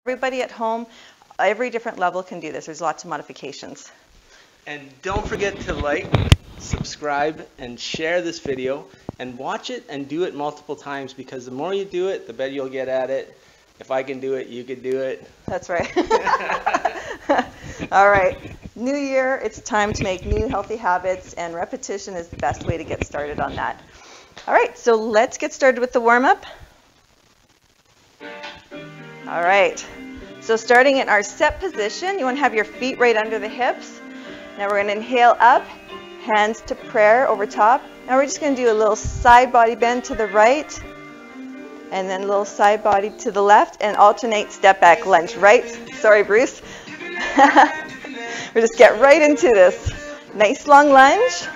Everybody at home, every different level can do this. There's lots of modifications. And don't forget to like, subscribe, and share this video, and watch it and do it multiple times, because the more you do it, the better you'll get at it. If I can do it, you can do it. That's right. All right. New year, it's time to make new healthy habits, and repetition is the best way to get started on that. All right, so let's get started with the warm-up. All right, so starting in our set position, you want to have your feet right under the hips. Now we're going to inhale up, hands to prayer over top. Now we're just going to do a little side body bend to the right, and then a little side body to the left, and alternate step back lunge. Right? Sorry, Bruce. We'll just get right into this. Nice long lunge,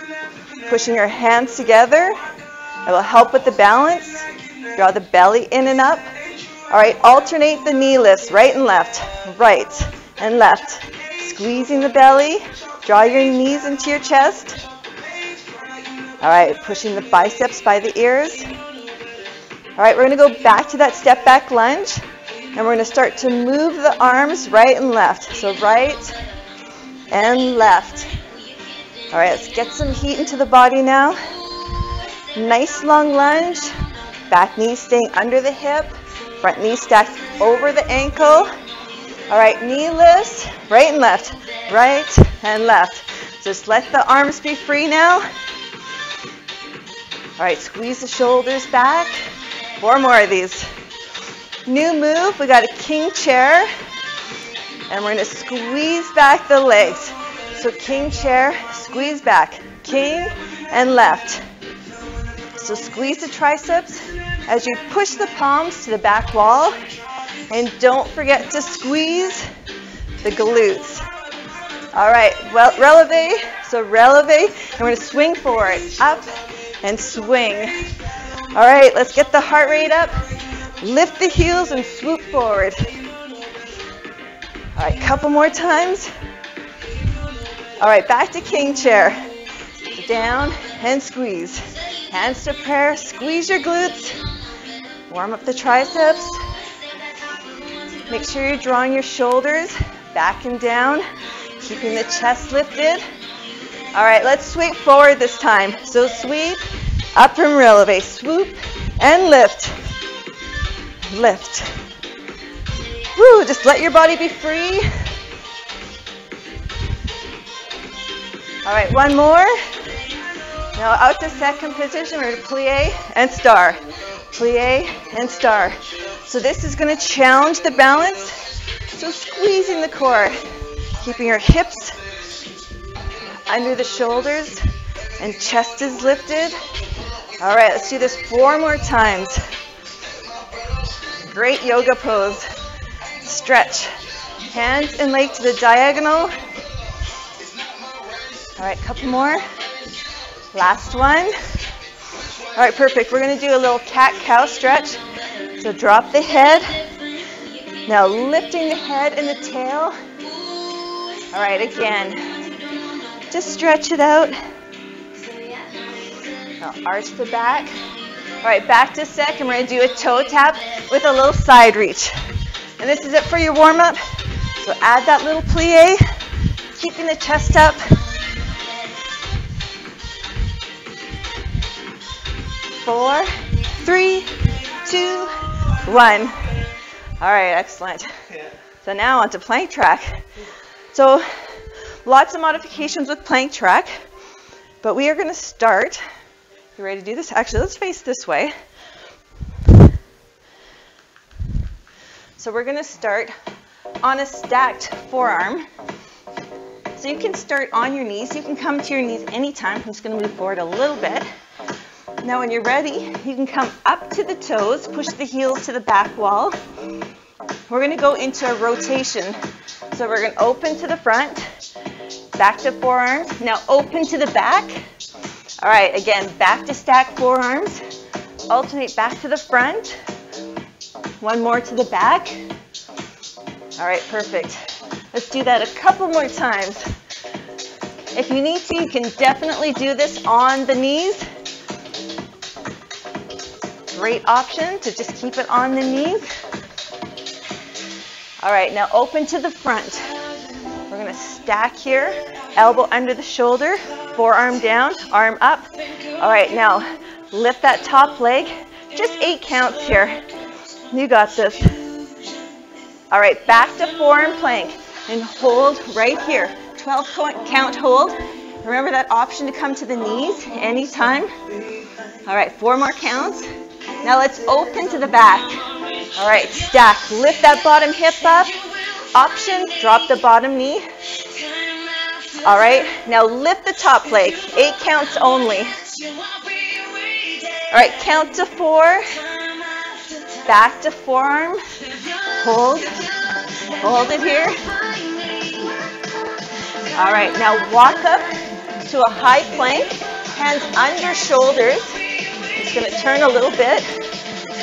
pushing your hands together. It will help with the balance. Draw the belly in and up. All right, alternate the knee lifts, right and left, right and left. Squeezing the belly, draw your knees into your chest. All right, pushing the biceps by the ears. All right, we're going to go back to that step back lunge, and we're going to start to move the arms right and left. So right and left. All right, let's get some heat into the body now. Nice long lunge, back knee staying under the hip. Front knee stacked over the ankle. All right, knee lifts, right and left, right and left. Just let the arms be free now. All right, squeeze the shoulders back. 4 more of these. New move, we got a king chair, and we're gonna squeeze back the legs. So king chair, squeeze back, king and left. So squeeze the triceps as you push the palms to the back wall, and don't forget to squeeze the glutes. All right, well, releve, so releve, and we're going to swing forward, up and swing. All right, let's get the heart rate up, lift the heels and swoop forward. All right, couple more times. All right, back to king chair, down and squeeze. Hands to prayer, squeeze your glutes. Warm up the triceps. Make sure you're drawing your shoulders back and down, keeping the chest lifted. All right, let's sweep forward this time. So sweep, up and releve, swoop and lift. Lift. Woo, just let your body be free. All right, one more. Now out to second position, we're going to plie and star. Plie and star. So this is going to challenge the balance. So squeezing the core, keeping your hips under the shoulders and chest is lifted. All right, let's do this 4 more times. Great yoga pose. Stretch. Hands and leg to the diagonal. All right, couple more. Last one. All right, perfect. We're going to do a little cat-cow stretch. So drop the head. Now lifting the head and the tail. All right, again. Just stretch it out. Now arch the back. All right, back to second. We're going to do a toe tap with a little side reach. And this is it for your warm-up. So add that little plie, keeping the chest up. 4, 3, 2, 1. All right, excellent. So now on to plank track. So lots of modifications with plank track, but we are going to start. You ready to do this? Actually, let's face this way. So we're going to start on a stacked forearm. So you can start on your knees. You can come to your knees anytime. I'm just going to move forward a little bit. Now when you're ready, you can come up to the toes, push the heels to the back wall. We're going to go into a rotation. So we're going to open to the front, back to forearms. Now open to the back. All right, again, back to stack forearms. Alternate back to the front. One more to the back. All right, perfect. Let's do that a couple more times. If you need to, you can definitely do this on the knees. Great option to just keep it on the knees. All right, now open to the front. We're gonna stack here, elbow under the shoulder, forearm down, arm up. All right, now lift that top leg, just 8 counts here. You got this. All right, back to forearm plank and hold right here. 12 count hold. Remember that option to come to the knees anytime. All right, 4 more counts. Now let's open to the back. All right, stack. Lift that bottom hip up. Option, drop the bottom knee. All right, now lift the top leg. 8 counts only. All right, count to 4. Back to forearm. Hold. Hold it here. All right, now walk up to a high plank. Hands under shoulders. Just going to turn a little bit.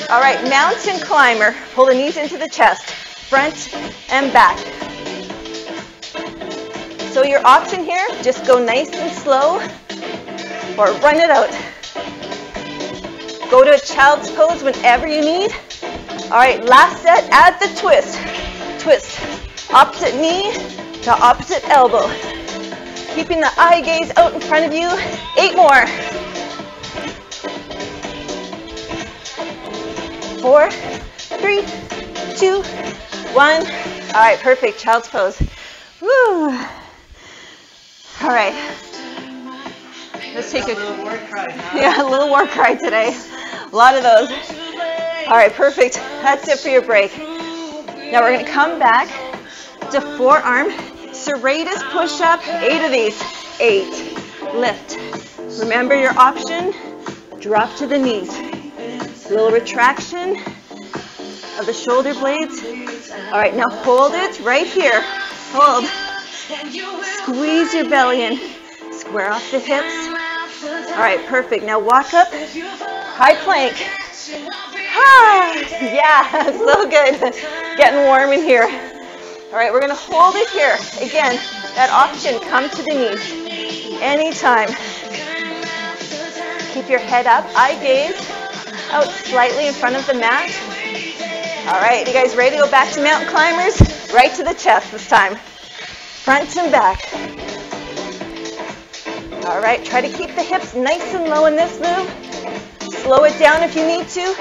All right, mountain climber. Pull the knees into the chest. Front and back. So your option here, just go nice and slow or run it out. Go to a child's pose whenever you need. All right, last set, add the twist. Twist. Opposite knee to opposite elbow. Keeping the eye gaze out in front of you. 8 more. 4, 3, 2, 1. All right, perfect, child's pose. Woo. All right. Let's take a little war cry, huh? Yeah, a little war cry today. A lot of those. All right, perfect. That's it for your break. Now we're going to come back to forearm serratus push-up. 8 of these. 8. Lift. Remember your option. Drop to the knees. A little retraction of the shoulder blades. All right, now hold it right here. Hold. Squeeze your belly in. Square off the hips. All right, perfect. Now walk up. High plank. Ah, yeah, so good. Getting warm in here. All right, we're going to hold it here. Again, that option, come to the knees. Anytime. Keep your head up. Eye gaze out slightly in front of the mat. All right, you guys ready to go back to mountain climbers? Right to the chest this time. Front and back. All right, try to keep the hips nice and low in this move. Slow it down if you need to.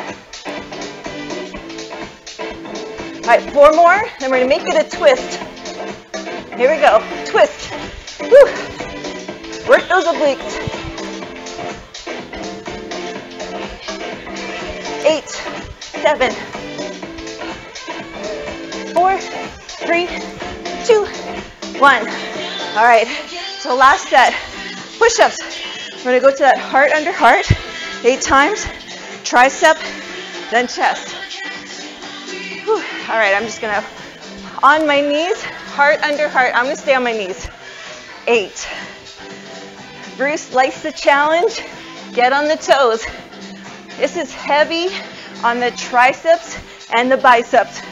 All right, 4 more, then we're gonna make it a twist. Here we go, twist. Woo. Work those obliques. 8, 7, 4, 3, 2, 1. All right, so last set, push-ups. We're gonna go to that heart under heart, 8 times, tricep, then chest. Whew. All right, I'm just gonna, on my knees, heart under heart. I'm gonna stay on my knees. 8. Bruce likes the challenge. Get on the toes. This is heavy on the triceps and the biceps.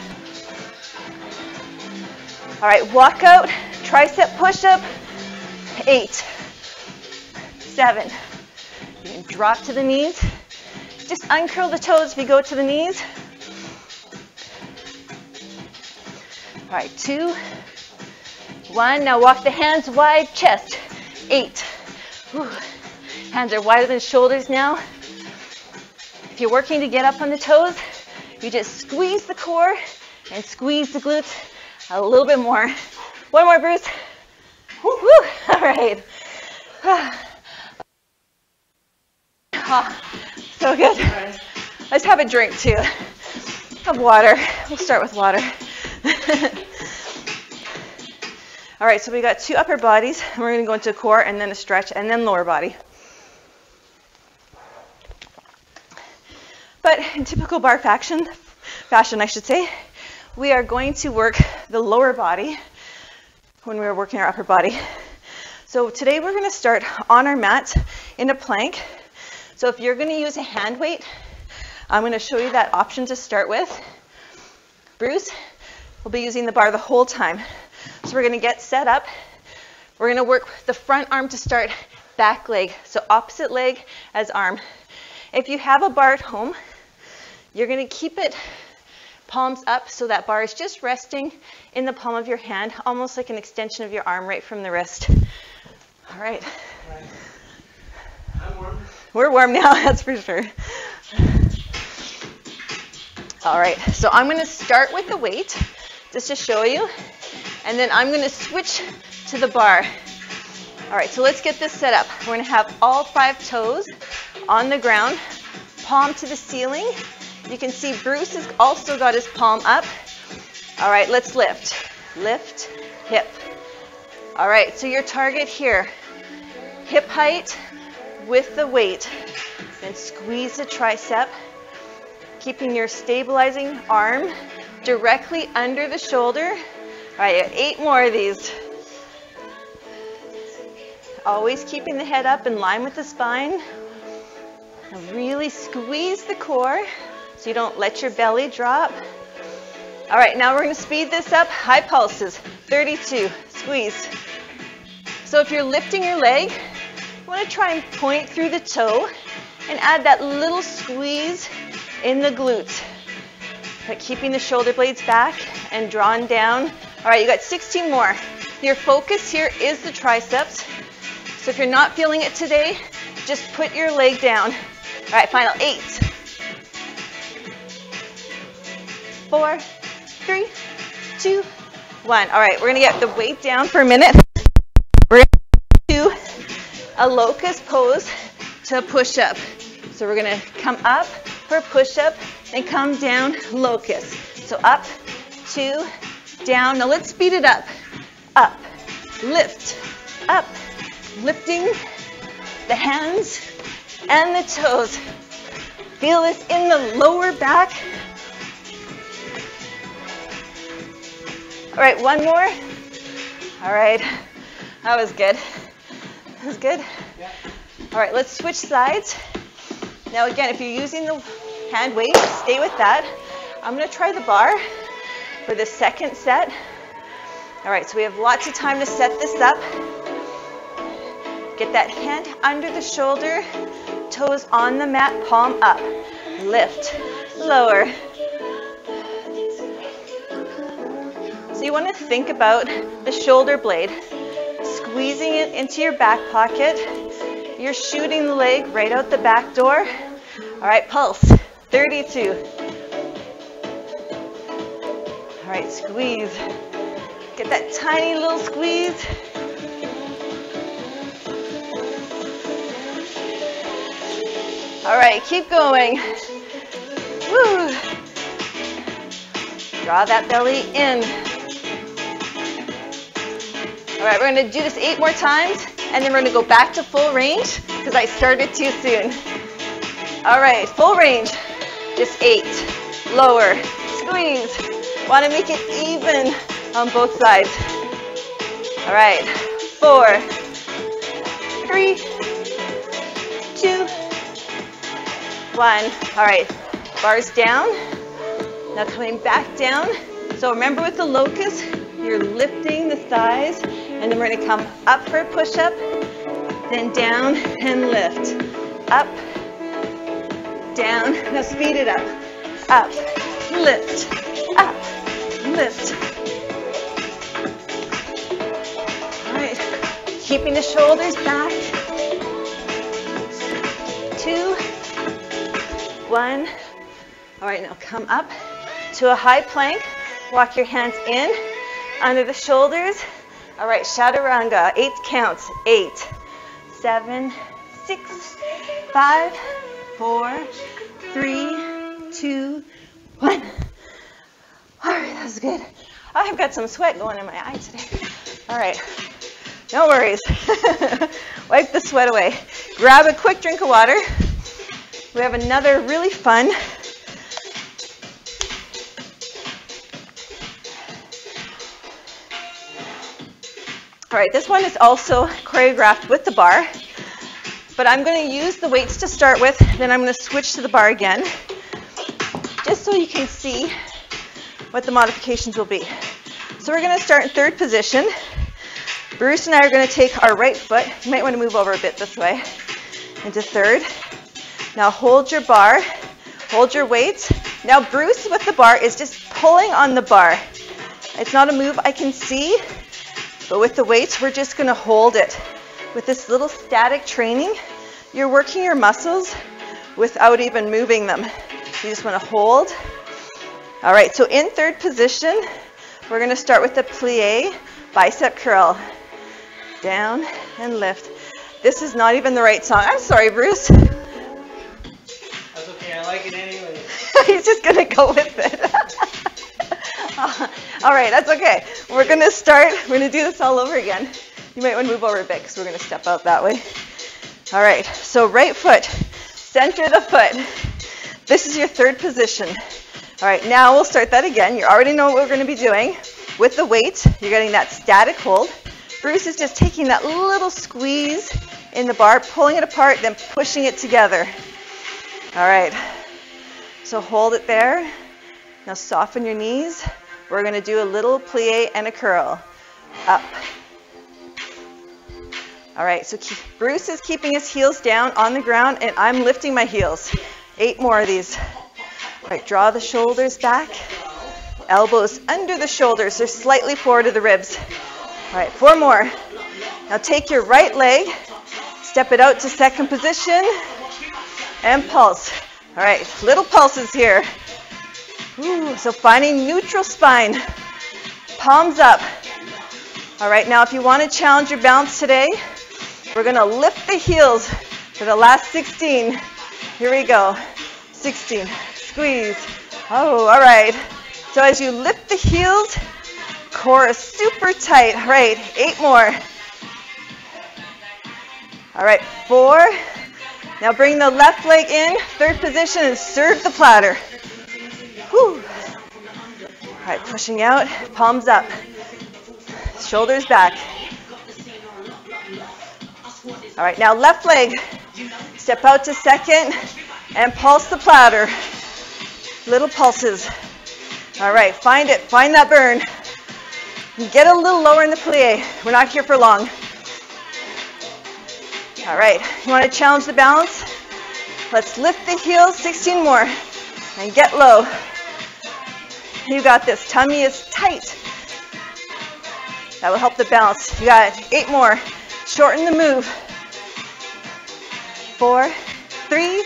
All right, walk out, tricep push-up. 8, 7. You can drop to the knees. Just uncurl the toes if you go to the knees. All right, 2, 1. Now walk the hands wide, chest. 8. Whew. Hands are wider than shoulders now. If you're working to get up on the toes, you just squeeze the core and squeeze the glutes a little bit more. 1 more, Bruce. Woo. All right. Oh, so good. Let's have a drink too. Have water. We'll start with water. All right, so we got 2 upper bodies. We're going to go into core and then a stretch and then lower body. But in typical barre fashion, I should say, we are going to work the lower body when we're working our upper body. So today we're going to start on our mat in a plank. So if you're going to use a hand weight, I'm going to show you that option to start with. Bruce will be using the bar the whole time. So we're going to get set up. We're going to work the front arm to start, back leg. So opposite leg as arm. If you have a bar at home, you're going to keep it palms up so that bar is just resting in the palm of your hand, almost like an extension of your arm right from the wrist. All right. I'm warm. We're warm now, that's for sure. All right, so I'm going to start with the weight just to show you, and then I'm going to switch to the bar. All right, so let's get this set up. We're going to have all 5 toes on the ground, palm to the ceiling. You can see Bruce has also got his palm up. All right, let's lift. Lift, hip. All right, so your target here, hip height with the weight. Then squeeze the tricep, keeping your stabilizing arm directly under the shoulder. All right, 8 more of these. Always keeping the head up in line with the spine. And really squeeze the core so you don't let your belly drop. All right, now we're going to speed this up. High pulses, 32, squeeze. So if you're lifting your leg, you want to try and point through the toe and add that little squeeze in the glutes. But keeping the shoulder blades back and drawn down. All right, you got 16 more. Your focus here is the triceps. So if you're not feeling it today, just put your leg down. All right, final 8. 4, 3, 2, 1. All right, we're going to get the weight down for a minute. We're going to do a locust pose to push up. So we're going to come up for push up and come down locust. So up, 2, down. Now let's speed it up. Up, lift, up, lifting the hands and the toes. Feel this in the lower back. All right, one more. All right, that was good. That was good. Yeah. All right, let's switch sides. Now again, if you're using the hand weight, stay with that. I'm going to try the bar for the second set. All right, so we have lots of time to set this up. Get that hand under the shoulder, toes on the mat, palm up. Lift, lower. So you want to think about the shoulder blade, squeezing it into your back pocket. You're shooting the leg right out the back door. All right, pulse, 32. All right, squeeze. Get that tiny little squeeze. All right, keep going. Woo. Draw that belly in. All right, we're going to do this 8 more times, and then we're going to go back to full range because I started too soon. All right, full range. Just 8. Lower. Squeeze. Want to make it even on both sides. All right, 4, 3, 2, 1. All right, bars down. Now coming back down. So remember with the locust, you're lifting the thighs, and then we're going to come up for a push-up, then down and lift. Up, down. Now speed it up. Up, lift, up, lift. All right, keeping the shoulders back. 2, 1. All right, now come up to a high plank. Walk your hands in, under the shoulders. All right, chaturanga, 8 counts. 8, 7, 6, 5, 4, 3, 2, 1. All right, that was good. I've got some sweat going in my eye today. All right, no worries. Wipe the sweat away. Grab a quick drink of water. We have another really fun All right, this one is also choreographed with the bar, but I'm going to use the weights to start with, then I'm going to switch to the bar again, just so you can see what the modifications will be. So we're going to start in third position. Bruce and I are going to take our right foot, you might want to move over a bit this way, into third. Now hold your bar, hold your weights, Now Bruce with the bar is just pulling on the bar. It's not a move I can see, but with the weights, we're just gonna hold it. With this little static training, you're working your muscles without even moving them. You just wanna hold. All right, so in third position, we're gonna start with the plie bicep curl. Down and lift. This is not even the right song. I'm sorry, Bruce. That's okay, I like it anyway. He's just gonna go with it. All right, that's okay. We're gonna do this all over again. You might wanna move over a bit because we're gonna step out that way. All right, so right foot, center the foot. This is your third position. All right, now we'll start that again. You already know what we're gonna be doing. With the weight, you're getting that static hold. Bruce is just taking that little squeeze in the bar, pulling it apart, then pushing it together. All right, so hold it there. Now soften your knees. We're gonna do a little plie and a curl. Up. All right, so Bruce is keeping his heels down on the ground and I'm lifting my heels. 8 more of these. All right, draw the shoulders back. Elbows under the shoulders, they're slightly forward of the ribs. All right, 4 more. Now take your right leg, step it out to second position, and pulse. All right, little pulses here. Ooh, so finding neutral spine, palms up. All right, now if you want to challenge your balance today, we're gonna lift the heels for the last 16. Here we go, 16, squeeze. Oh, all right. So as you lift the heels, core is super tight. All right, 8 more. All right, 4. Now bring the left leg in, third position, and serve the platter. Whew. All right, pushing out, palms up, shoulders back. All right, now left leg, step out to second, and pulse the platter. Little pulses. All right, find it, find that burn. Get a little lower in the plie. We're not here for long. All right, you want to challenge the balance? Let's lift the heels, 16 more, and get low. You got this, tummy is tight. That will help the balance. You got 8 more, shorten the move. 4, 3,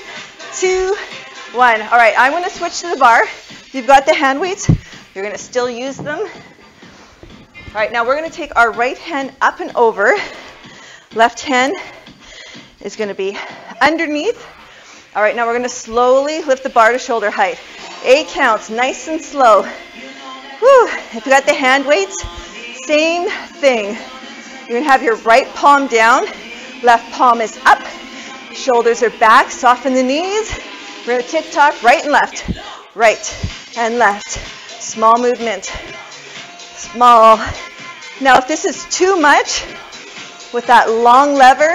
2, 1. All right, I'm gonna switch to the bar. You've got the hand weights, you're gonna still use them. All right, now we're gonna take our right hand up and over. Left hand is gonna be underneath. All right, now we're gonna slowly lift the bar to shoulder height. 8 counts, nice and slow. Whew. If you got the hand weights, same thing. You're gonna have your right palm down, left palm is up, shoulders are back, soften the knees. We're gonna tick-tock right and left, right and left. Small movement, small. Now if this is too much, with that long lever,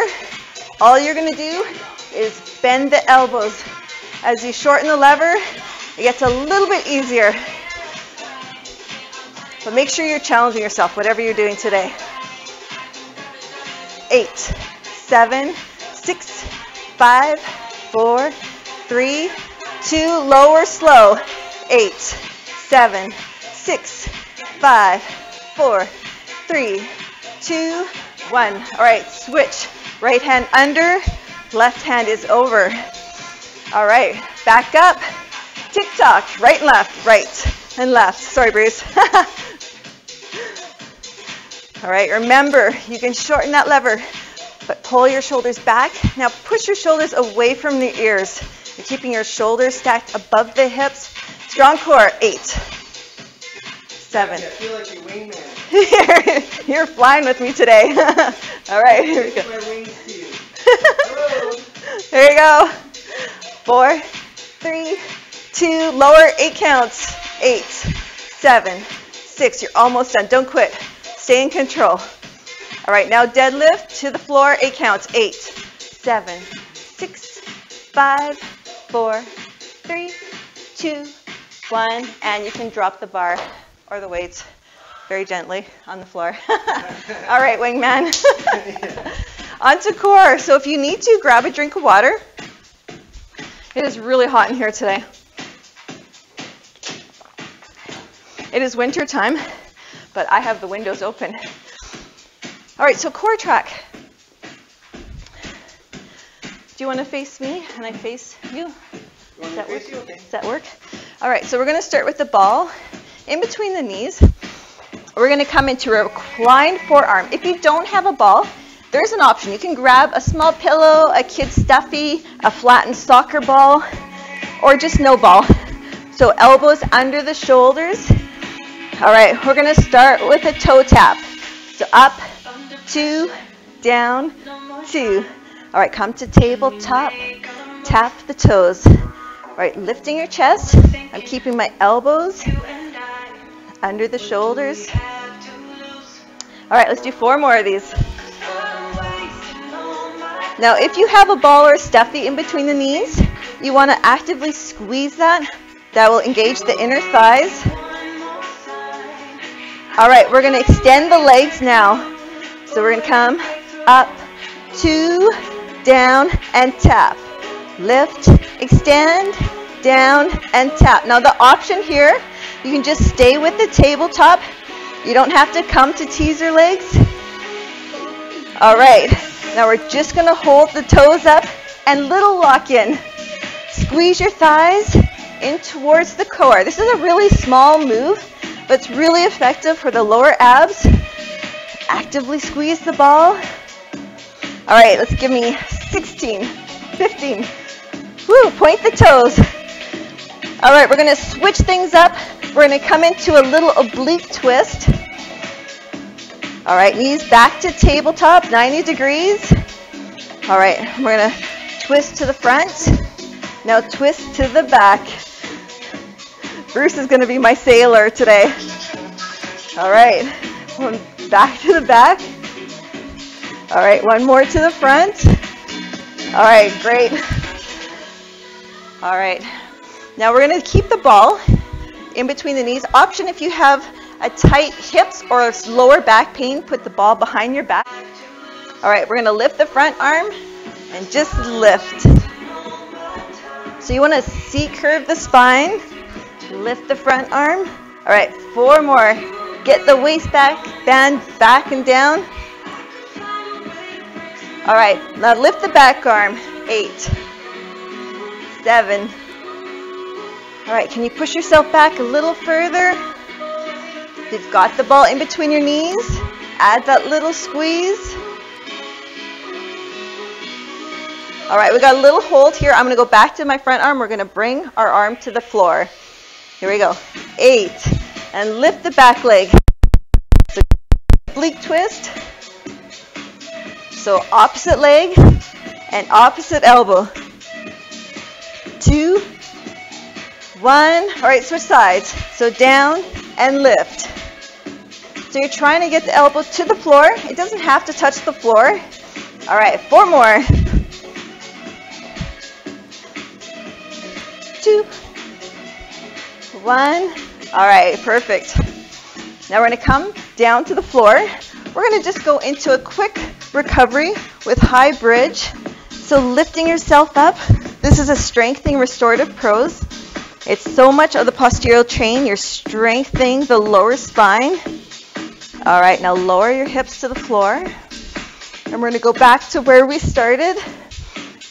all you're gonna do is bend the elbows. As you shorten the lever, it gets a little bit easier. But make sure you're challenging yourself, whatever you're doing today. 8, 7, 6, 5, 4, 3, 2, lower, slow. 8, 7, 6, 5, 4, 3, 2, 1. All right, switch. Right hand under, left hand is over. All right, back up. Tick-tock, right and left, right and left. Sorry, Bruce. All right, remember, you can shorten that lever, but pull your shoulders back. Now push your shoulders away from the ears. You're keeping your shoulders stacked above the hips. Strong core, 8, 7. I feel like your wingman. You're flying with me today. All right, here we go. There you go. 4, 3, 2, lower, 8 counts. 8, 7, 6. You're almost done. Don't quit. Stay in control. All right, now deadlift to the floor, 8 counts. 8, 7, 6, 5, 4, 3, 2, 1. And you can drop the bar or the weights very gently on the floor. All right, wingman. Onto core. So if you need to, grab a drink of water. It is really hot in here today. It is winter time, but I have the windows open. All right, so core track. Do you want to face me and I face you? Does that work? Okay. Does that work? All right, so we're going to start with the ball in between the knees. We're going to come into a reclined forearm. If you don't have a ball, there's an option. You can grab a small pillow, a kid's stuffy, a flattened soccer ball, or just no ball. So elbows under the shoulders. All right, we're going to start with a toe tap. So up, 2, down, 2. All right, come to tabletop, tap the toes. All right, lifting your chest. I'm keeping my elbows under the shoulders. All right, let's do 4 more of these. Now, if you have a ball or a stuffy in between the knees, you want to actively squeeze that. That will engage the inner thighs. All right, we're going to extend the legs now. So we're going to come up, 2, down, and tap. Lift, extend, down, and tap. Now the option here, you can just stay with the tabletop. You don't have to come to teaser legs. All right, now we're just going to hold the toes up and little lock in. Squeeze your thighs in towards the core. This is a really small move, but it's really effective for the lower abs. Actively squeeze the ball. All right, let's give me 16, 15. Woo, point the toes. All right, we're going to switch things up. We're going to come into a little oblique twist. All right, knees back to tabletop, 90 degrees. All right, we're going to twist to the front. Now twist to the back. Bruce is going to be my sailor today. All right, one back to the back. All right, one more to the front. All right, great. All right, now we're going to keep the ball in between the knees. Option if you have a tight hips or lower back pain, put the ball behind your back. All right, we're going to lift the front arm and just lift. So you want to C-curve the spine, lift the front arm. All right, 4 more. Get the waist back, bend back and down. All right, now lift the back arm. 8, 7. All right, can you push yourself back a little further? You've got the ball in between your knees. Add that little squeeze. All right, we got a little hold here. I'm going to go back to my front arm. We're going to bring our arm to the floor. Here we go. 8. And lift the back leg. So oblique twist. So opposite leg and opposite elbow. 2, 1. All right, switch sides. So down and lift. So you're trying to get the elbow to the floor. It doesn't have to touch the floor. All right, 4 more. 2, 1. All right, perfect. Now we're going to come down to the floor. We're going to just go into a quick recovery with high bridge. So lifting yourself up. This is a strengthening restorative pose. It's so much of the postural chain. You're strengthening the lower spine. All right, now lower your hips to the floor. And we're going to go back to where we started.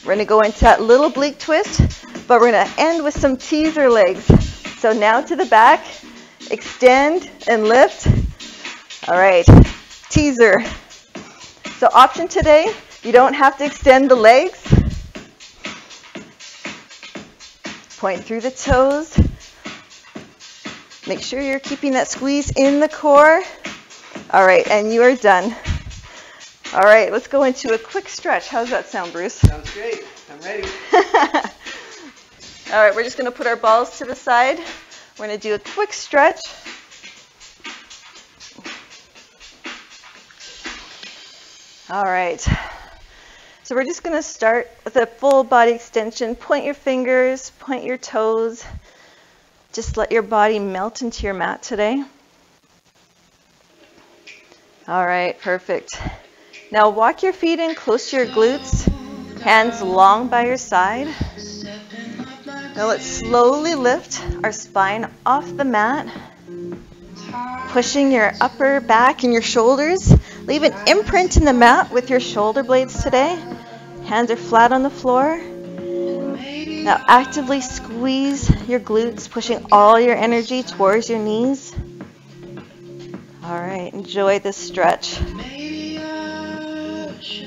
We're going to go into that little oblique twist, but we're going to end with some teaser legs. So now to the back, extend and lift. All right, teaser. So option today, you don't have to extend the legs. Point through the toes. Make sure you're keeping that squeeze in the core. All right, and you are done. All right, let's go into a quick stretch. How's that sound, Bruce? Sounds great. I'm ready. All right, we're just going to put our balls to the side. We're going to do a quick stretch. All right. So we're just going to start with a full body extension. Point your fingers, point your toes. Just let your body melt into your mat today. All right, perfect. Now walk your feet in close to your glutes, hands long by your side. Now let's slowly lift our spine off the mat. Pushing your upper back and your shoulders. Leave an imprint in the mat with your shoulder blades today. Hands are flat on the floor. Now actively squeeze your glutes, pushing all your energy towards your knees. All right, enjoy this stretch.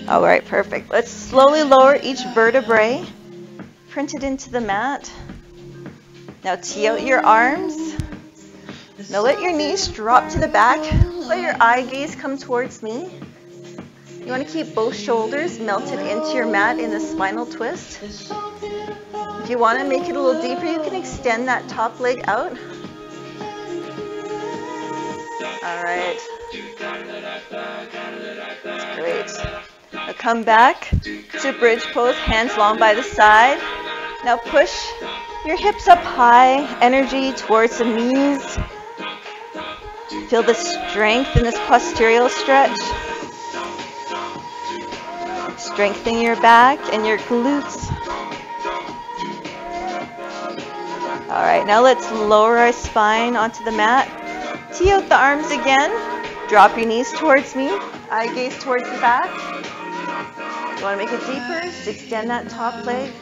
All right, perfect. Let's slowly lower each vertebrae. Print it into the mat. Now tee out your arms. Now let your knees drop to the back. Let your eye gaze come towards me. You want to keep both shoulders melted into your mat in the spinal twist. If you want to make it a little deeper, you can extend that top leg out. All right. That's great. Now come back to bridge pose, hands long by the side. Now push your hips up high, energy towards the knees. Feel the strength in this postural stretch. Strengthening your back and your glutes. All right, now let's lower our spine onto the mat. Tee out the arms again. Drop your knees towards me. Eye gaze towards the back. You want to make it deeper? Just extend that top leg.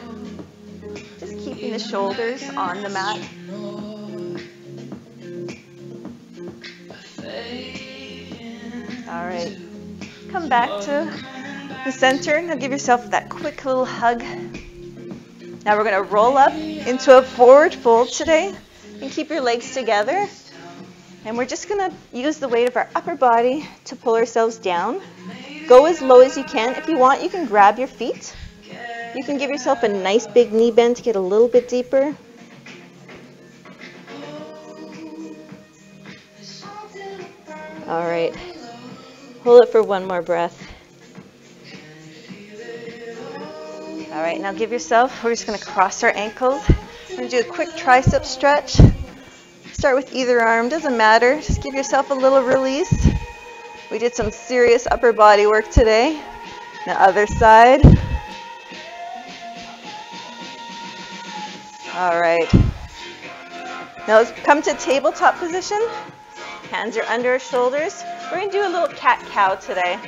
Just keeping the shoulders on the mat. All right. Come back to the center. Now give yourself that quick little hug. Now we're going to roll up into a forward fold today and keep your legs together. And we're just going to use the weight of our upper body to pull ourselves down. Go as low as you can. If you want, you can grab your feet. You can give yourself a nice big knee bend to get a little bit deeper. All right. Hold it for one more breath. All right, now give yourself, we're just going to cross our ankles. We're going to do a quick tricep stretch. Start with either arm, doesn't matter. Just give yourself a little release. We did some serious upper body work today. The other side. All right. Now let's come to tabletop position. Hands are under our shoulders. We're going to do a little cat-cow today.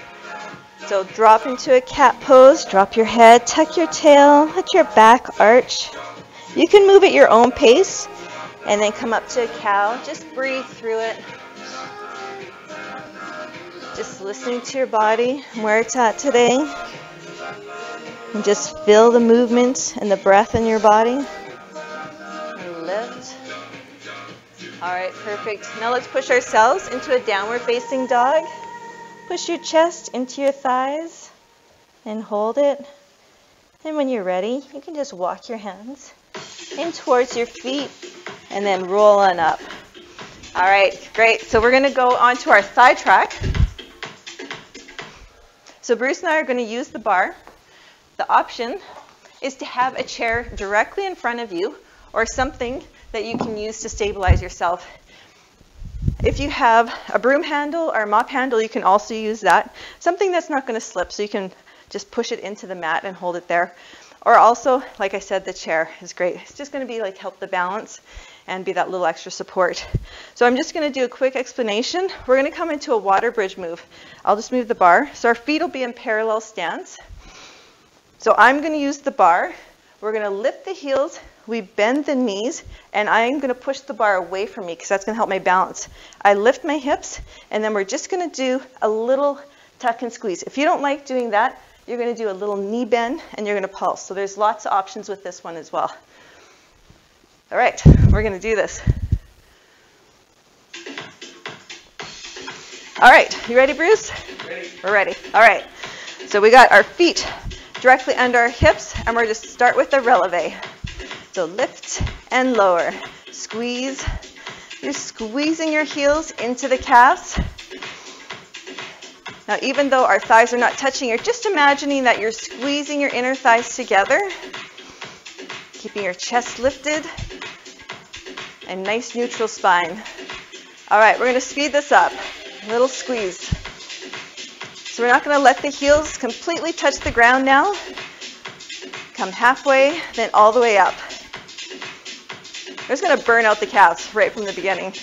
So drop into a cat pose, drop your head, tuck your tail, let your back arch. You can move at your own pace and then come up to a cow. Just breathe through it. Just listening to your body and where it's at today. And just feel the movement and the breath in your body. And lift. All right, perfect. Now let's push ourselves into a downward facing dog. Push your chest into your thighs and hold it. And when you're ready, you can just walk your hands in towards your feet and then roll on up. All right, great. So we're going to go on to our side track. So Bruce and I are going to use the bar. The option is to have a chair directly in front of you or something that you can use to stabilize yourself. If you have a broom handle or a mop handle, you can also use that. Something that's not going to slip, so you can just push it into the mat and hold it there. Or also, like I said, the chair is great. It's just going to be like help the balance and be that little extra support. So I'm just going to do a quick explanation. We're going to come into a water bridge move. I'll just move the bar. So our feet will be in parallel stance. So I'm going to use the bar. We're going to lift the heels. We bend the knees, and I'm going to push the bar away from me because that's going to help my balance. I lift my hips, and then we're just going to do a little tuck and squeeze. If you don't like doing that, you're going to do a little knee bend, and you're going to pulse. So there's lots of options with this one as well. All right, we're going to do this. All right, you ready, Bruce? Ready. We're ready. All right, so we got our feet directly under our hips, and we're just start with the releve. So lift and lower. Squeeze. You're squeezing your heels into the calves. Now, even though our thighs are not touching, you're just imagining that you're squeezing your inner thighs together, keeping your chest lifted, and nice neutral spine. All right, we're going to speed this up. A little squeeze. So we're not going to let the heels completely touch the ground now. Come halfway, then all the way up. We're just going to burn out the calves right from the beginning.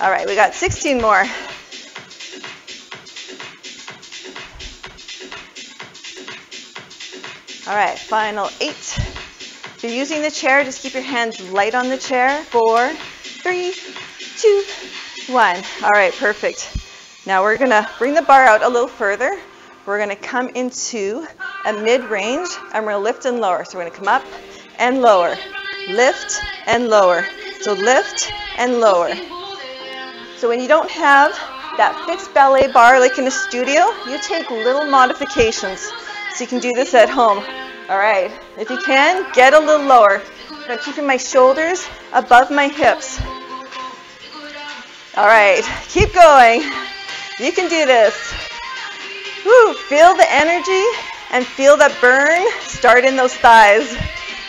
All right, we got 16 more. All right, final 8. If you're using the chair, just keep your hands light on the chair. 4, 3, 2, 1. All right, perfect. Now we're gonna bring the bar out a little further. We're gonna come into a mid-range and we're gonna lift and lower. So we're gonna come up and lower, lift and lower. So lift and lower. So when you don't have that fixed ballet bar like in a studio, you take little modifications. So you can do this at home. All right, if you can, get a little lower. I'm keeping my shoulders above my hips. All right, keep going. You can do this. Woo, feel the energy and feel that burn start in those thighs.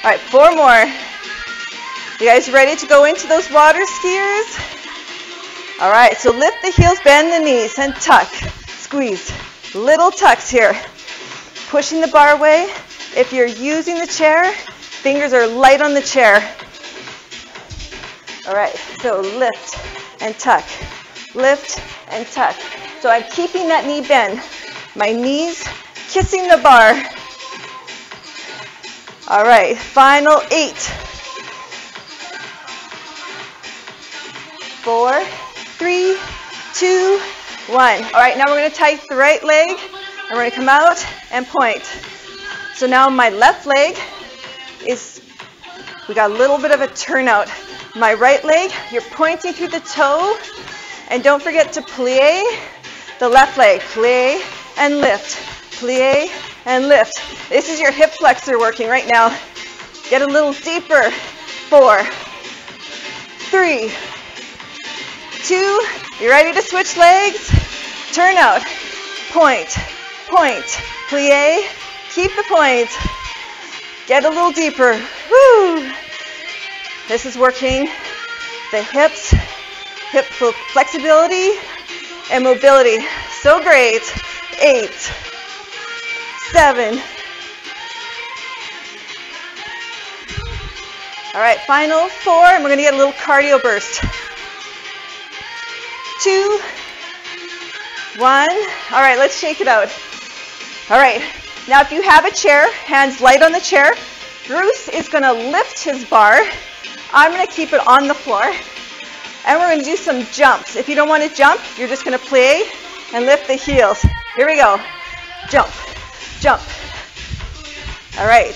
All right, 4 more. You guys ready to go into those water skiers? All right, so lift the heels, bend the knees, and tuck. Squeeze. Little tucks here. Pushing the bar away. If you're using the chair, fingers are light on the chair. All right, so lift and tuck. Lift and tuck. So I'm keeping that knee bend. My knees kissing the bar. All right, final 8. 4, 3, 2, 1. All right, now we're going to tighten the right leg, and we're going to come out and point. So now my left leg is, we got a little bit of a turnout. My right leg, you're pointing through the toe, and don't forget to plie the left leg. Plie and lift, plie and lift. This is your hip flexor working right now. Get a little deeper. 4, 3, 2, you ready to switch legs? Turn out, point, point, plie, keep the point. Get a little deeper. Woo! This is working the hips, hip flexibility and mobility. So great. 8, 7. All right, final 4, and we're going to get a little cardio burst. 2, 1. All right, let's shake it out. All right, now if you have a chair, hands light on the chair, Bruce is going to lift his bar. I'm going to keep it on the floor, and we're going to do some jumps. If you don't want to jump, you're just going to plie and lift the heels. Here we go. Jump, jump. All right,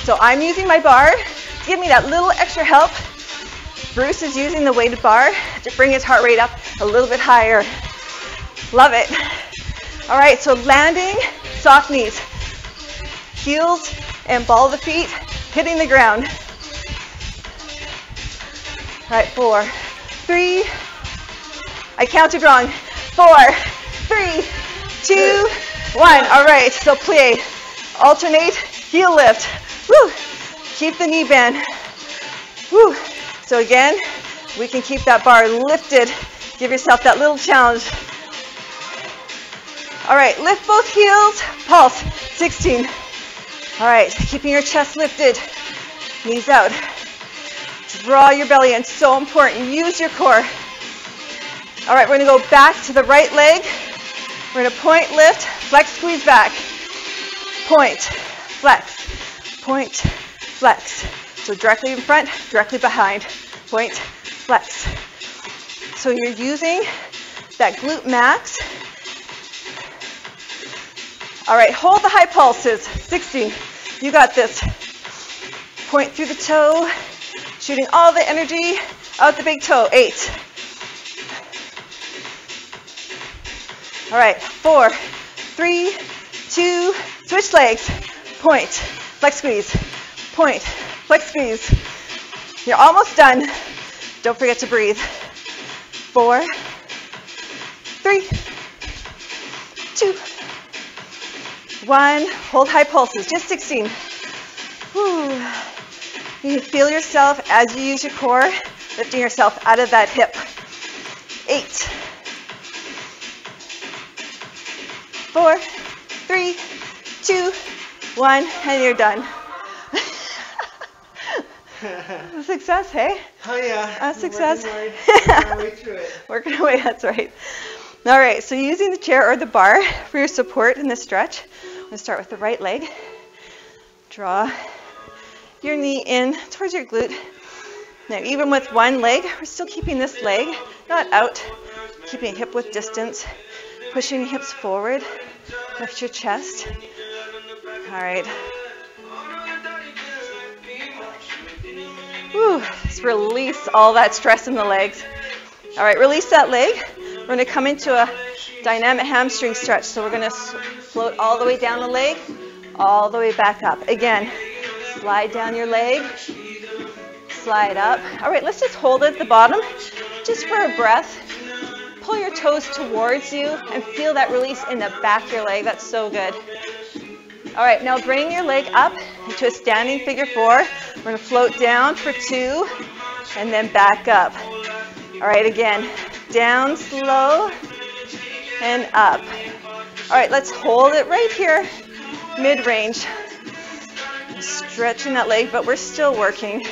so I'm using my bar to give me that little extra help. Bruce is using the weighted bar to bring his heart rate up a little bit higher. Love it. All right, so landing, soft knees. Heels and ball of the feet hitting the ground. All right, 4, 3. I counted wrong. 4, 3, 2, 1. All right, so plie. Alternate, heel lift. Woo. Keep the knee bend. Woo. So again, we can keep that bar lifted. Give yourself that little challenge. All right, lift both heels, pulse, 16. All right, keeping your chest lifted, knees out. Draw your belly in, so important. Use your core. All right, we're gonna go back to the right leg. We're gonna point, lift, flex, squeeze back. Point, flex, point, flex. So directly in front, directly behind. Point, flex. So you're using that glute max. All right, hold the high pulses. 16. You got this. Point through the toe, shooting all the energy out the big toe. 8. All right, 4, 3, 2, switch legs. Point, flex, squeeze. Point, flex, squeeze. You're almost done. Don't forget to breathe. 4, 3, 2, 1. Hold high pulses, just 16. Whew. You can feel yourself as you use your core, lifting yourself out of that hip. 8, 4, 3, 2, 1, and you're done. Success, hey? Oh yeah. Success. Working our way through it. Working away, that's right. All right, so using the chair or the bar for your support in this stretch. I'm going to start with the right leg. Draw your knee in towards your glute. Now, even with one leg, we're still keeping this leg not out, keeping hip width distance, pushing hips forward, lift your chest. All right. Woo, let's release all that stress in the legs. All right, release that leg. We're going to come into a dynamic hamstring stretch. So we're going to float all the way down the leg, all the way back up. Again, slide down your leg, slide up. All right, let's just hold it at the bottom, just for a breath. Pull your toes towards you and feel that release in the back of your leg. That's so good. All right, now bring your leg up into a standing figure 4. We're going to float down for 2 and then back up. All right, again, down slow and up. All right, let's hold it right here, mid-range. Stretching that leg, but we're still working.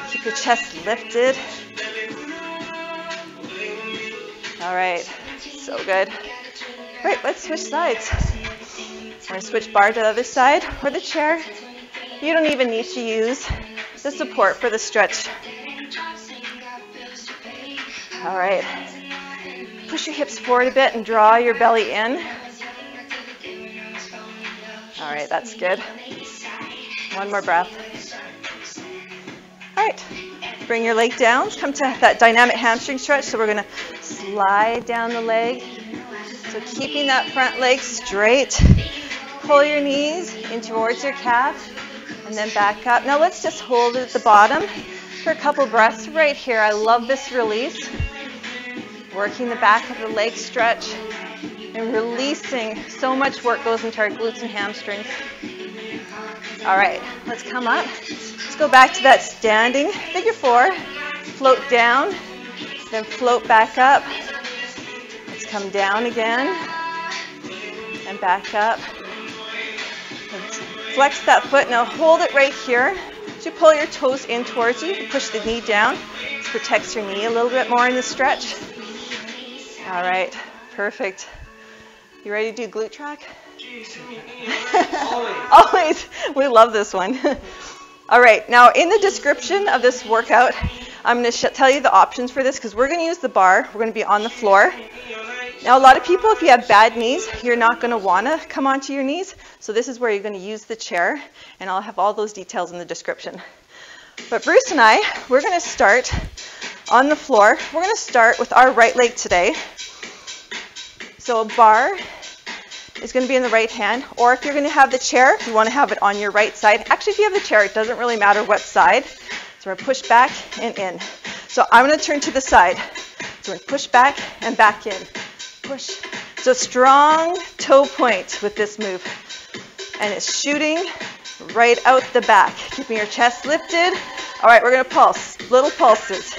Keep your chest lifted. All right, so good. All right, let's switch sides. We're going to switch bar to the other side or the chair. You don't even need to use the support for the stretch. All right, push your hips forward a bit and draw your belly in. All right, that's good. One more breath. All right, bring your leg down. Come to that dynamic hamstring stretch. So we're going to slide down the leg. So keeping that front leg straight. Pull your knees in towards your calf and then back up. Now let's just hold it at the bottom for a couple breaths right here. I love this release. Working the back of the leg stretch and releasing. So much work goes into our glutes and hamstrings. All right, let's come up. Let's go back to that standing figure 4. Float down, then float back up. Let's come down again and back up. Let's flex that foot. Now hold it right here. As you pull your toes in towards you, push the knee down. This protects your knee a little bit more in the stretch. All right, perfect. You ready to do glute track? Always. We love this one. All right, now in the description of this workout, I'm going to tell you the options for this because we're going to use the bar. We're going to be on the floor. Now, a lot of people, if you have bad knees, you're not going to want to come onto your knees. So this is where you're going to use the chair, and I'll have all those details in the description. But Bruce and I, we're going to start on the floor. We're going to start with our right leg today. So a bar is going to be in the right hand, or if you're going to have the chair, you want to have it on your right side. Actually, if you have the chair, it doesn't really matter what side. So we're going to push back and in. So I'm going to turn to the side. So we're going to push back and back in. Push. So strong toe point with this move. And it's shooting right out the back. Keeping your chest lifted. All right, we're going to pulse. Little pulses.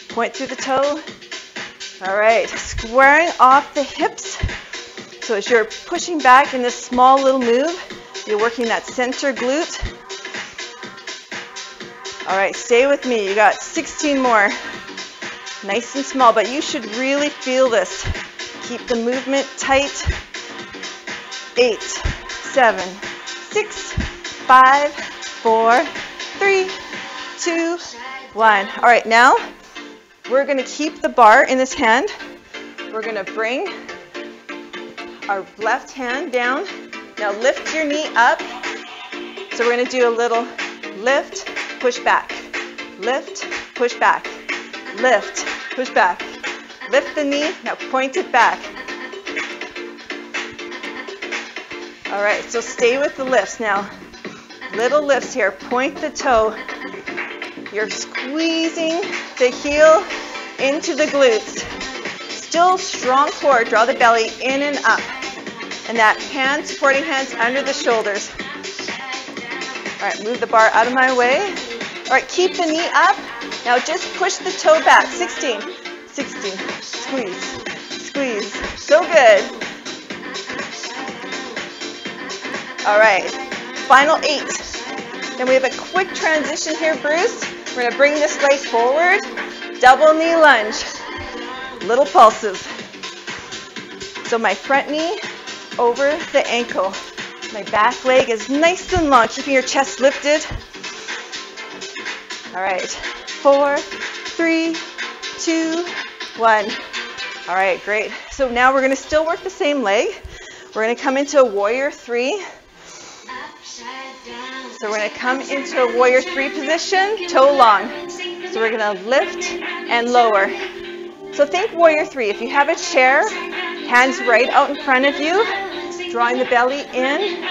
Point through the toe. All right, squaring off the hips. So as you're pushing back in this small little move, you're working that center glute. All right, stay with me. You got 16 more. Nice and small, but you should really feel this. Keep the movement tight. 8, 7, 6, 5, 4, 3, 2, 1. All right, now we're going to keep the bar in this hand. We're going to bring our left hand down. Now lift your knee up. So we're going to do a little lift, push back. Lift, push back. Lift, push back. Lift the knee, now point it back. All right, so stay with the lifts now. Little lifts here, point the toe. You're squeezing the heel into the glutes. Still strong core, draw the belly in and up. And that hand, supporting hands under the shoulders. All right, move the bar out of my way. All right, keep the knee up. Now just push the toe back, 16. 16, squeeze, squeeze, so good. All right, final 8, Then we have a quick transition here, Bruce. We're going to bring this leg forward, double knee lunge, little pulses. So my front knee over the ankle. My back leg is nice and long, keeping your chest lifted. All right, 4, 3, 2, 1. All right, great. So now we're going to still work the same leg. We're going to come into a warrior 3. So we're going to come into a warrior 3 position, toe long. So we're going to lift and lower. So think warrior 3. If you have a chair, hands right out in front of you, drawing the belly in.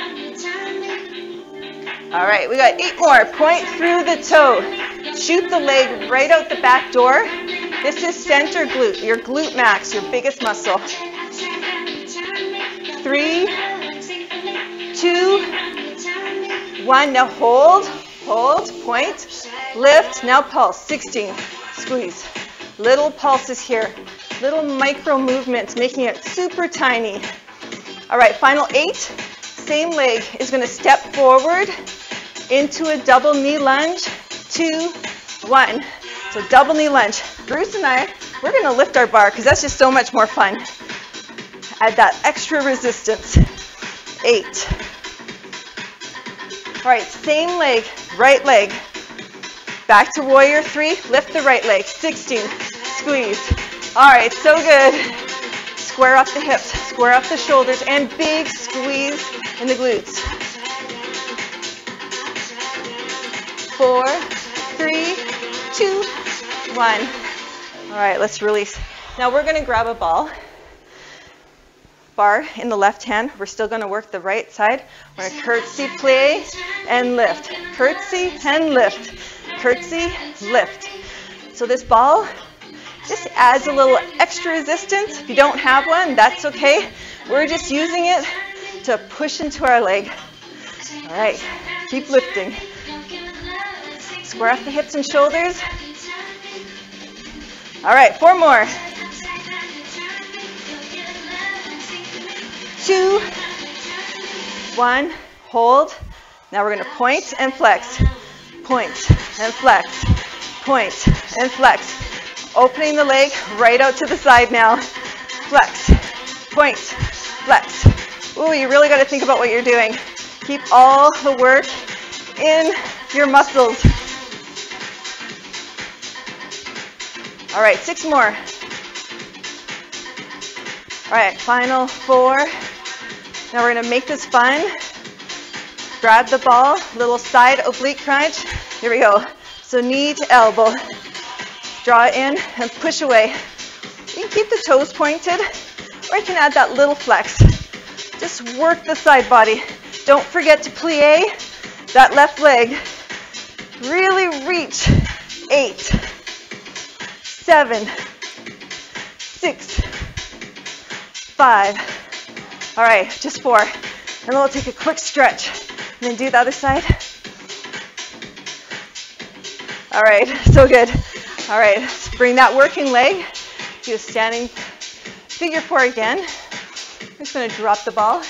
All right, we got 8 more. Point through the toe. Shoot the leg right out the back door. This is center glute, your glute max, your biggest muscle. 3, 2, 1. Now hold, point, lift. Now pulse. 16. Squeeze. Little pulses here. Little micro movements, making it super tiny. All right, final 8. Same leg is going to step forward into a double knee lunge. 2, 1. So double knee lunge. Bruce and I, we're going to lift our bar because that's just so much more fun. Add that extra resistance. 8. All right, same leg, right leg. Back to warrior 3, lift the right leg. 16, squeeze. All right, so good. Square up the hips, square up the shoulders, and big squeeze in the glutes. 4, 3, 2, 1. All right, let's release. Now we're going to grab a ball. Bar in the left hand. We're still going to work the right side. We're going to curtsy, plie, and lift. Curtsy and lift. Curtsy, lift. So this ball just adds a little extra resistance. If you don't have one, that's okay. We're just using it to push into our leg. All right, keep lifting. Square off the hips and shoulders. All right, 4 more. 2, 1, hold. Now we're going to point and flex. Point and flex. Point and flex. Opening the leg right out to the side now. Flex. Point. Flex. Ooh, you really got to think about what you're doing. Keep all the work in your muscles. All right, 6 more. All right, final 4. Now we're going to make this fun. Grab the ball, little side oblique crunch. Here we go. So knee to elbow. Draw it in and push away. You can keep the toes pointed, or you can add that little flex. Just work the side body. Don't forget to plie that left leg. Really reach. 8, 7, 6, 5. All right, just 4. And then we'll take a quick stretch and then do the other side. All right, so good. All right, let's bring that working leg to a standing figure 4 again. I'm just going to drop the ball. And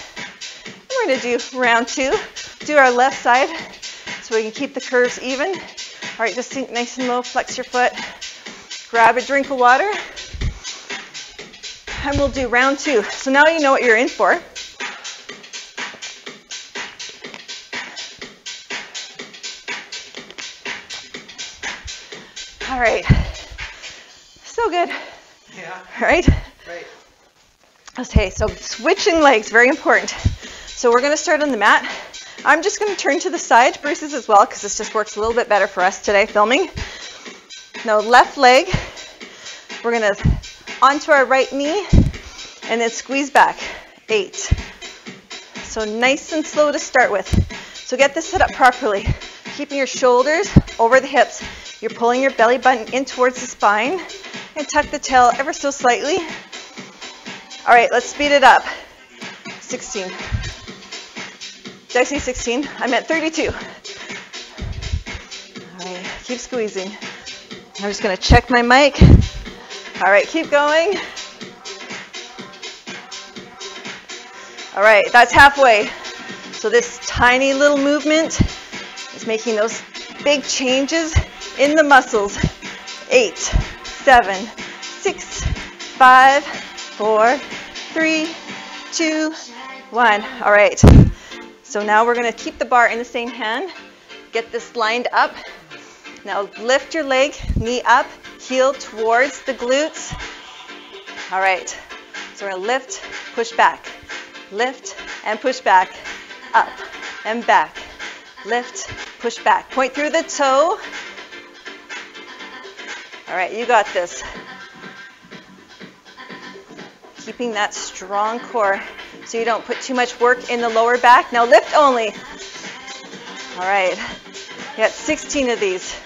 we're going to do round 2. Do our left side so we can keep the curves even. All right, just sink nice and low, flex your foot. Grab a drink of water. And we'll do round 2. So now you know what you're in for. All right. So good. Yeah. All right. Right. Okay, so switching legs, very important. So we're going to start on the mat. I'm just going to turn to the side, Bruce's as well, because this just works a little bit better for us today filming. Now left leg, we're going to onto our right knee and then squeeze back. 8. So nice and slow to start with. So get this set up properly. Keeping your shoulders over the hips. You're pulling your belly button in towards the spine and tuck the tail ever so slightly. All right, let's speed it up. 16. Did I say 16? I meant 32. All right, keep squeezing. I'm just going to check my mic. All right, keep going. All right, that's halfway. So this tiny little movement It's making those big changes in the muscles. 8, 7, 6, 5, 4, 3, 2, 1. All right. So now we're going to keep the bar in the same hand. Get this lined up. Now lift your leg, knee up, heel towards the glutes. All right. So we're going to lift, push back. Lift and push back. Up and back. Lift, push back. Point through the toe. All right, you got this. Keeping that strong core so you don't put too much work in the lower back. Now lift only. All right, you got 16 of these.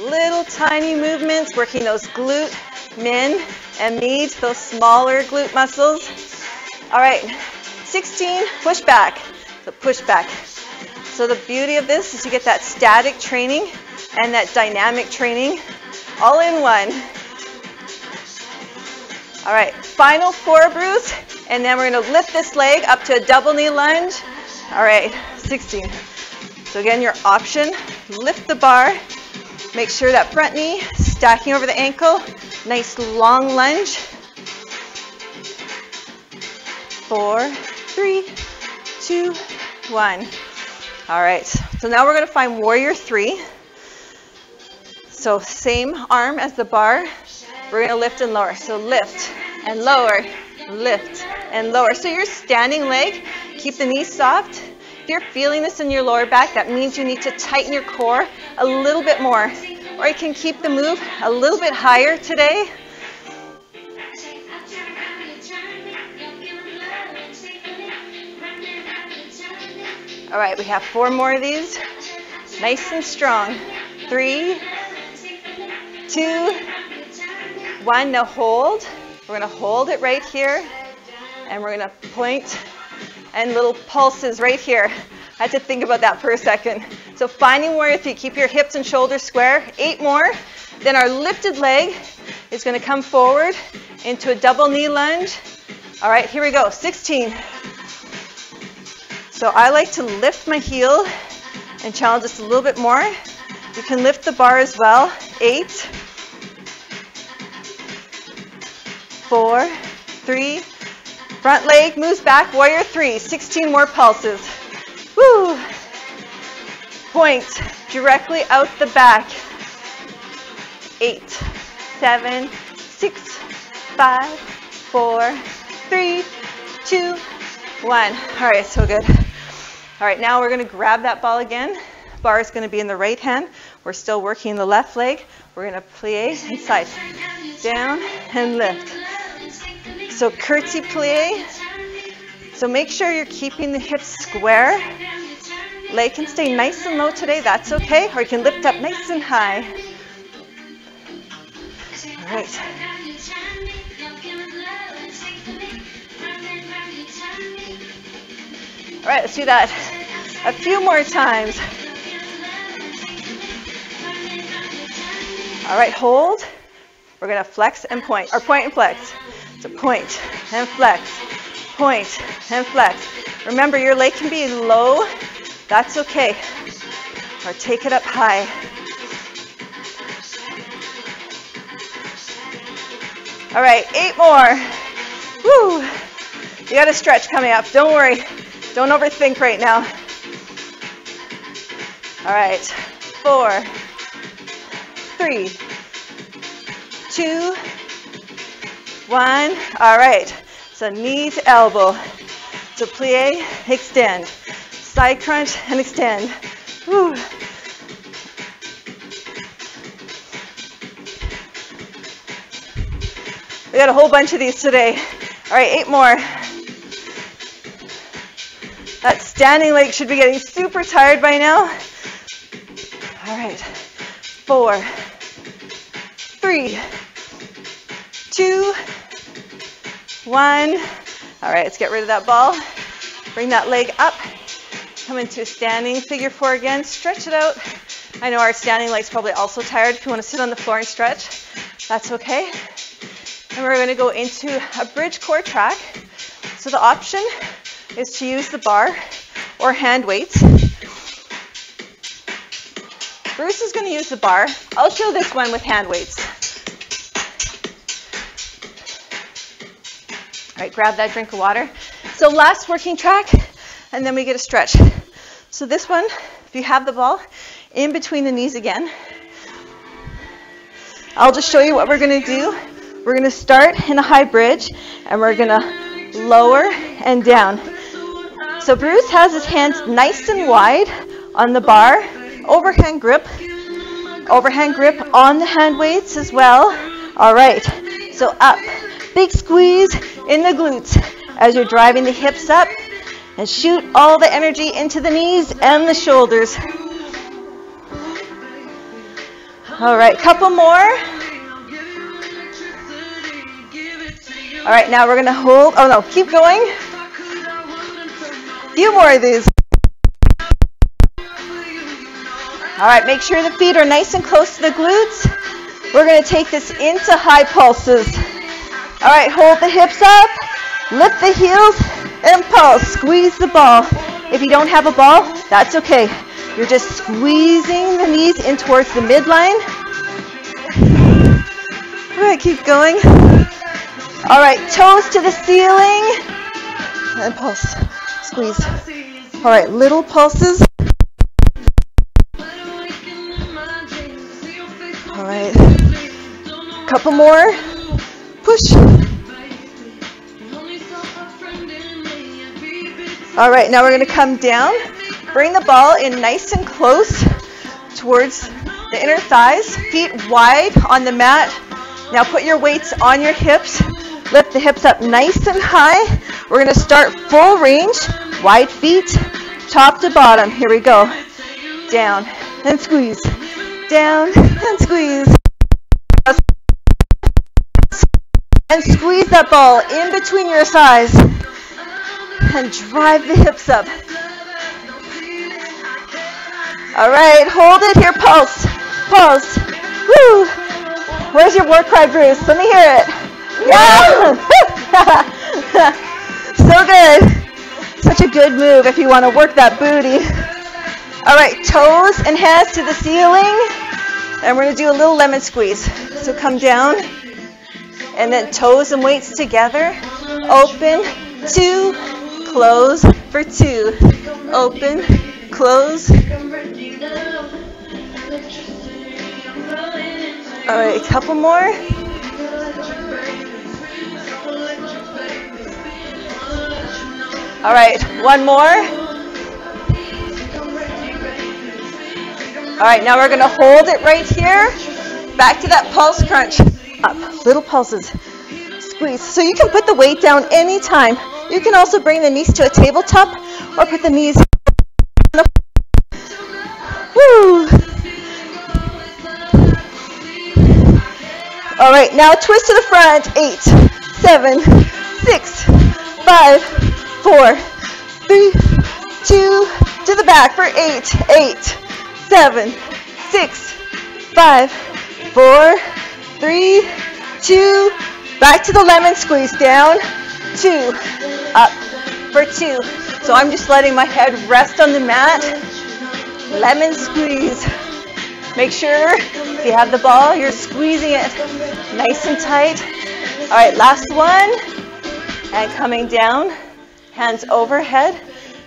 Little tiny movements, working those glute, min, and med, those smaller glute muscles. All right, 16, push back. So push back. So the beauty of this is you get that static training and that dynamic training all in one. All right, final 4, Bruce, and then we're going to lift this leg up to a double knee lunge. All right, 16. So again, your option, lift the bar, make sure that front knee stacking over the ankle, nice long lunge. 4, 3, 2, 1. All right, so now we're going to find warrior 3. So same arm as the bar, we're going to lift and lower. So lift and lower, lift and lower. So your standing leg, keep the knees soft. If you're feeling this in your lower back, that means you need to tighten your core a little bit more. Or you can keep the move a little bit higher today. All right, we have 4 more of these. Nice and strong. 3, 2, 1. Now hold. We're going to hold it right here. And we're going to point and little pulses right here. I had to think about that for a second. So finding warrior 3, keep your hips and shoulders square. 8 more. Then our lifted leg is going to come forward into a double knee lunge. All right, here we go. 16. So I like to lift my heel and challenge this a little bit more. You can lift the bar as well. 8, 4, 3. Front leg moves back. Warrior 3. 16 more pulses. Woo! Point directly out the back. 8, 7, 6, 5, 4, 3, 2, 1. All right, so good. All right, now we're going to grab that ball again. Bar is going to be in the right hand. We're still working the left leg. We're going to plie inside, down and lift. So curtsy plie. So make sure you're keeping the hips square. Leg can stay nice and low today. That's okay. Or you can lift up nice and high. All right. All right, let's do that a few more times. All right, hold. We're going to flex and point, or point and flex. So point and flex, point and flex. Remember, your leg can be low. That's okay. Or take it up high. All right, 8 more. Woo! You got a stretch coming up. Don't worry. Don't overthink right now. All right, 4, 3, 2, 1. All right, so knee to elbow. So plie, extend. Side crunch and extend. Woo. We got a whole bunch of these today. All right, 8 more. That standing leg should be getting super tired by now. All right, 4, 3, 2, 1. All right, let's get rid of that ball. Bring that leg up. Come into a standing figure 4 again. Stretch it out. I know our standing leg's probably also tired. If you want to sit on the floor and stretch, that's okay. And we're going to go into a bridge core track. So the option is to use the bar or hand weights. Bruce is going to use the bar. I'll show this one with hand weights. All right, grab that drink of water. So last working track, and then we get a stretch. So this one, if you have the ball, in between the knees again. I'll just show you what we're going to do. We're going to start in a high bridge, and we're going to lower and down. So Bruce has his hands nice and wide on the bar, overhand grip on the hand weights as well. All right, so up, big squeeze in the glutes as you're driving the hips up, and shoot all the energy into the knees and the shoulders. All right, couple more. All right, now we're gonna hold, oh no, keep going. A few more of these. All right, make sure the feet are nice and close to the glutes. We're gonna take this into high pulses. All right, hold the hips up, lift the heels, and pulse. Squeeze the ball. If you don't have a ball, that's okay. You're just squeezing the knees in towards the midline. All right, keep going. All right, toes to the ceiling. And pulse. Squeeze. All right, little pulses. All right. Couple more. Push. All right, now we're going to come down. Bring the ball in nice and close towards the inner thighs. Feet wide on the mat. Now put your weights on your hips. Lift the hips up nice and high. We're going to start full range. Wide feet, top to bottom. Here we go. Down and squeeze. Down and squeeze. And squeeze that ball in between your thighs. And drive the hips up. All right, hold it here, pulse, pulse. Woo! Where's your war cry, Bruce? Let me hear it. Yeah! So good. Such a good move if you want to work that booty. All right, toes and hands to the ceiling. And we're going to do a little lemon squeeze. So come down. And then toes and weights together. Open, 2. Close for 2. Open, close. All right, a couple more. All right, one more. All right, now we're going to hold it right here. Back to that pulse crunch. Up, little pulses. Squeeze. So you can put the weight down anytime. You can also bring the knees to a tabletop or put the knees on the Woo! All right, now twist to the front. 8, 7, 6, 5, 4, 3, 2, to the back for 8, 8, 7, 6, 5, 4, 3, 2, back to the lemon squeeze, down, 2, up for 2. So I'm just letting my head rest on the mat. Lemon squeeze. Make sure if you have the ball, you're squeezing it nice and tight. All right, last one. And coming down, hands overhead.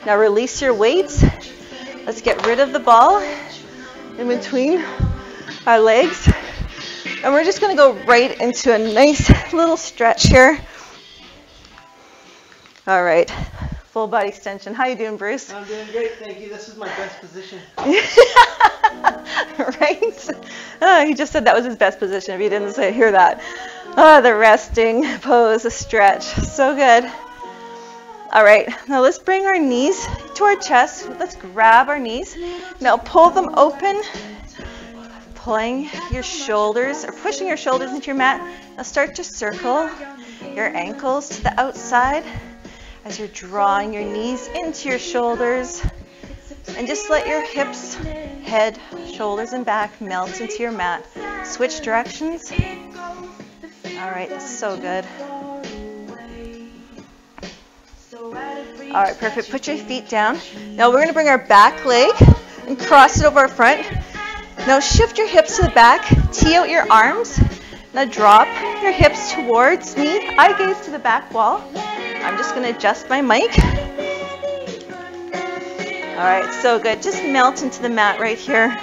Now release your weights. Let's get rid of the ball in between our legs. And we're just going to go right into a nice little stretch here. All right, full body extension. How you doing, Bruce? I'm doing great, thank you. This is my best position. Right? Oh, he just said that was his best position if you didn't hear that. Oh, the resting pose, the stretch. So good. All right, now let's bring our knees to our chest. Let's grab our knees. Now pull them open. Pulling your shoulders or pushing your shoulders into your mat. Now start to circle your ankles to the outside as you're drawing your knees into your shoulders. And just let your hips, head, shoulders, and back melt into your mat. Switch directions. All right, so good. All right, perfect. Put your feet down. Now we're going to bring our back leg and cross it over our front. Now shift your hips to the back, tee out your arms. Now drop your hips towards me, eye gaze to the back wall. I'm just going to adjust my mic. All right, so good. Just melt into the mat right here.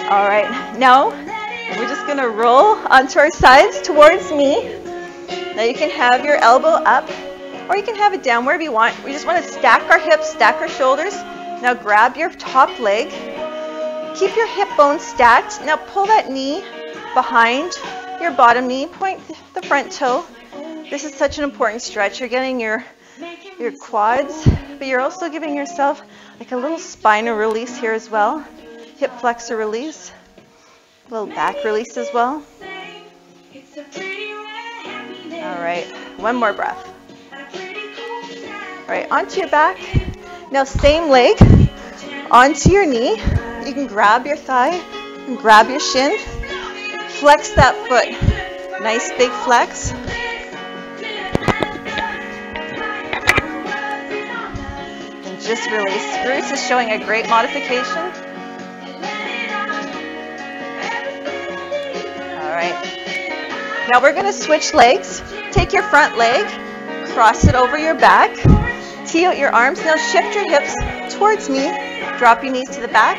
All right, now we're just going to roll onto our sides towards me. Now you can have your elbow up, or you can have it down wherever you want. We just want to stack our hips, stack our shoulders. Now grab your top leg. Keep your hip bones stacked. Now pull that knee behind your bottom knee. Point the front toe. This is such an important stretch. You're getting your quads, but you're also giving yourself like a little spinal release here as well. Hip flexor release. A little back release as well. All right, one more breath. All right, onto your back. Now same leg, onto your knee. You can grab your thigh and grab your shin. Flex that foot. Nice big flex. And just release. Bruce is showing a great modification. All right. Now we're going to switch legs. Take your front leg, cross it over your back, tee out your arms. Now shift your hips towards me. Drop your knees to the back.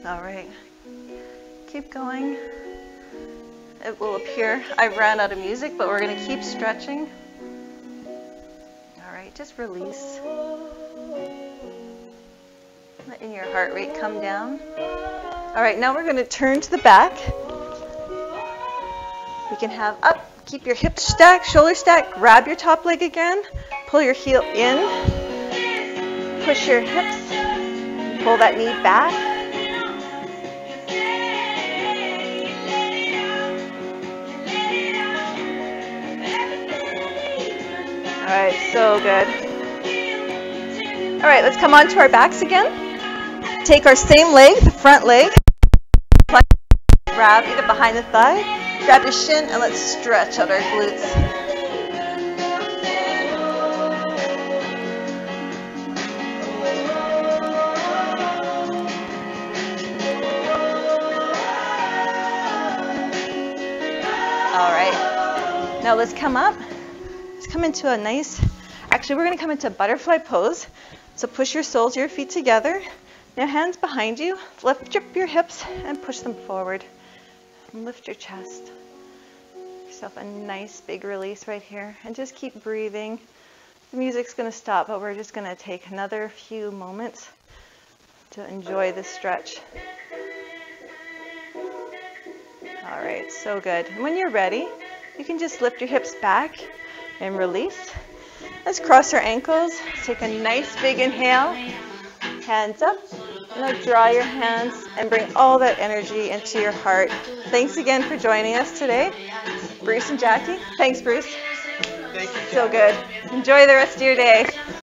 All right. Keep going. It will appear I ran out of music, but we're going to keep stretching. All right, just release. Letting your heart rate come down. All right, now we're going to turn to the back. You can have up, keep your hips stacked, shoulders stacked, grab your top leg again, pull your heel in, push your hips, pull that knee back. All right, so good. All right, let's come on to our backs again. Take our same leg, the front leg, grab either behind the thigh, grab your shin, and let's stretch out our glutes. All right, now let's come up. Let's come into a nice, actually we're going to come into a butterfly pose. So push your soles of your feet together. Now hands behind you, lift up your hips and push them forward. And lift your chest. Give yourself a nice big release right here. And just keep breathing. The music's going to stop, but we're just going to take another few moments to enjoy this stretch. All right, so good. And when you're ready, you can just lift your hips back and release. Let's cross our ankles. Take a nice big inhale. Hands up. Now draw your hands and bring all that energy into your heart. Thanks again for joining us today. Bruce and Jackie. Thanks, Bruce. Thank you. So good. Enjoy the rest of your day.